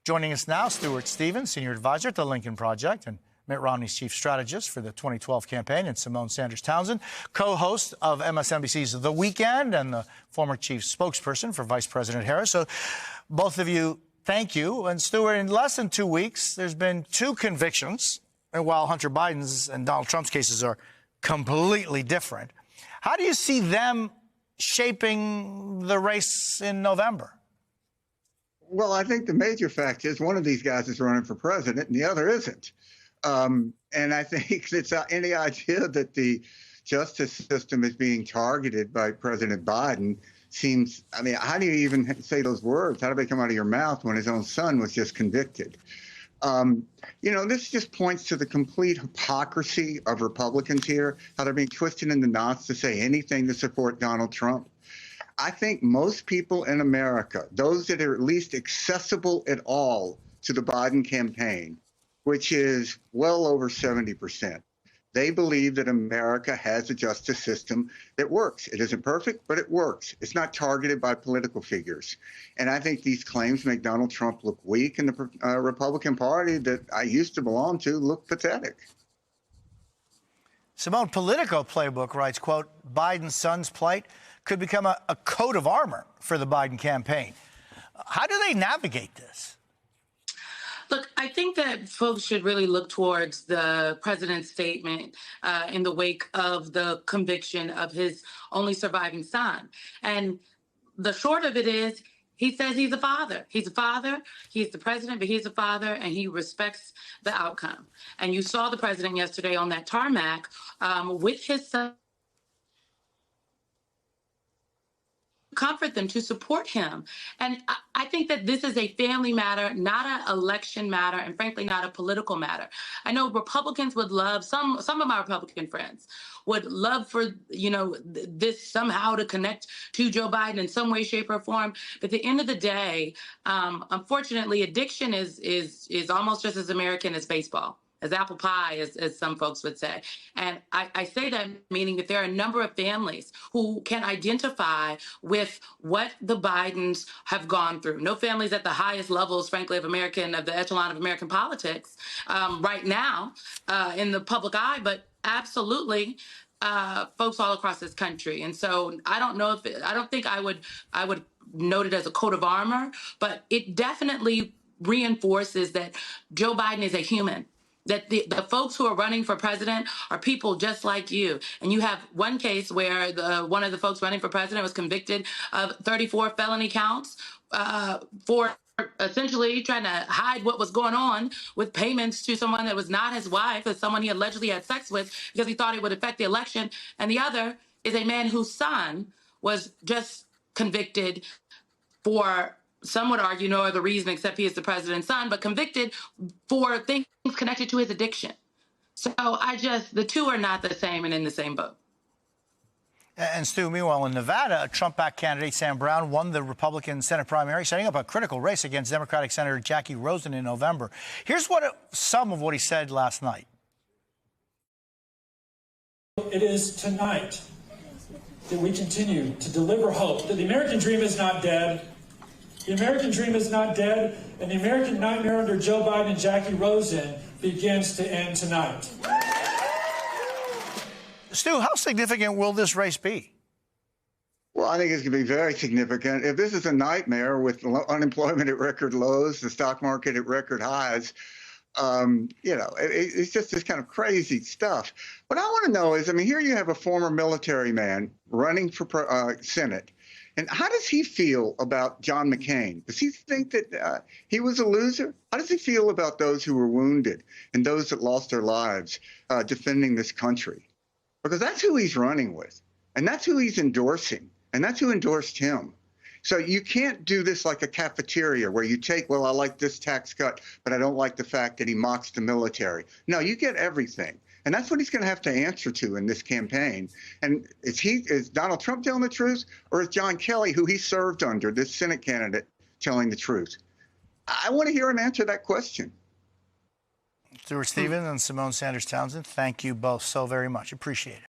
Joining us now, Stuart Stevens, Senior Advisor at the Lincoln Project and Mitt Romney's Chief Strategist for the 2012 campaign, and Symone Sanders Townsend, co-host of MSNBC's The Weekend and the former Chief Spokesperson for Vice President Harris. So both of you, thank you. And Stuart, in less than 2 weeks, there's been 2 convictions. And while Hunter Biden's and Donald Trump's cases are completely different, how do you see them shaping the race in November? Well, I think the major fact is one of these guys is running for president and the other isn't. And I think it's any idea that the justice system is being targeted by President Biden seems, I mean, how do you even say those words? How do they come out of your mouth when his own son was just convicted? You know, this just points to the complete hypocrisy of Republicans here, how they're being twisted in the knots to say anything to support Donald Trump. I think most people in America, those that are at least accessible at all to the Biden campaign, which is well over 70%, they believe that America has a justice system that works. It isn't perfect, but it works. It's not targeted by political figures. And I think these claims make Donald Trump look weak, and the Republican Party that I used to belong to look pathetic. Symone, Politico Playbook writes, quote, Biden's son's plight could become a coat of armor for the Biden campaign. How do they navigate this? Look, I think that folks should really look towards the president's statement in the wake of the conviction of his only surviving son. And the short of it is, he says he's a father. He's a father. He's the president, but he's a father, and he respects the outcome. And you saw the president yesterday on that tarmac with his son. Comfort them, to support him. And I think that this is a family matter, not an election matter, and frankly, not a political matter. I know Republicans would love, some of my Republican friends would love for, you know, this somehow to connect to Joe Biden in some way, shape, or form. But at the end of the day, unfortunately, addiction is almost just as American as baseball, as apple pie, as some folks would say. And I say that meaning that there are a number of families who can identify with what the Bidens have gone through. No families at the highest levels, frankly, of the echelon of American politics right now in the public eye, but absolutely folks all across this country. And so I don't think I would note it as a coat of armor, but it definitely reinforces that Joe Biden is a human, that the folks who are running for president are people just like you. And you have one case where one of the folks running for president was convicted of 34 felony counts for essentially trying to hide what was going on with payments to someone that was not his wife, as someone he allegedly had sex with because he thought it would affect the election. And the other is a man whose son was just convicted for, some would argue, no other reason except he is the president's son, but convicted for things connected to his addiction. So the two are not the same and in the same boat. And Stu, meanwhile, in Nevada, a Trump-backed candidate, Sam Brown, won the Republican Senate primary, setting up a critical race against Democratic Senator Jackie Rosen in November. Here's some of what he said last night. It is tonight that we continue to deliver hope that the American dream is not dead. The American dream is not dead, and the American nightmare under Joe Biden and Jackie Rosen begins to end tonight. Stu, how significant will this race be? Well, I think it's going to be very significant. If this is a nightmare with unemployment at record lows, the stock market at record highs, you know, it's just this kind of crazy stuff. What I want to know is, I mean, here you have a former military man running for Senate. And how does he feel about John McCain? Does he think that he was a loser? How does he feel about those who were wounded and those that lost their lives defending this country? Because that's who he's running with, and that's who he's endorsing, and that's who endorsed him. So you can't do this like a cafeteria where you take, well, I like this tax cut, but I don't like the fact that he mocks the military. No, you get everything. And that's what he's going to have to answer to in this campaign. And is Donald Trump telling the truth, or is John Kelly, who he served under, this Senate candidate, telling the truth? I want to hear him answer that question. Stuart Stevens and Symone Sanders Townsend, thank you both so very much. Appreciate it.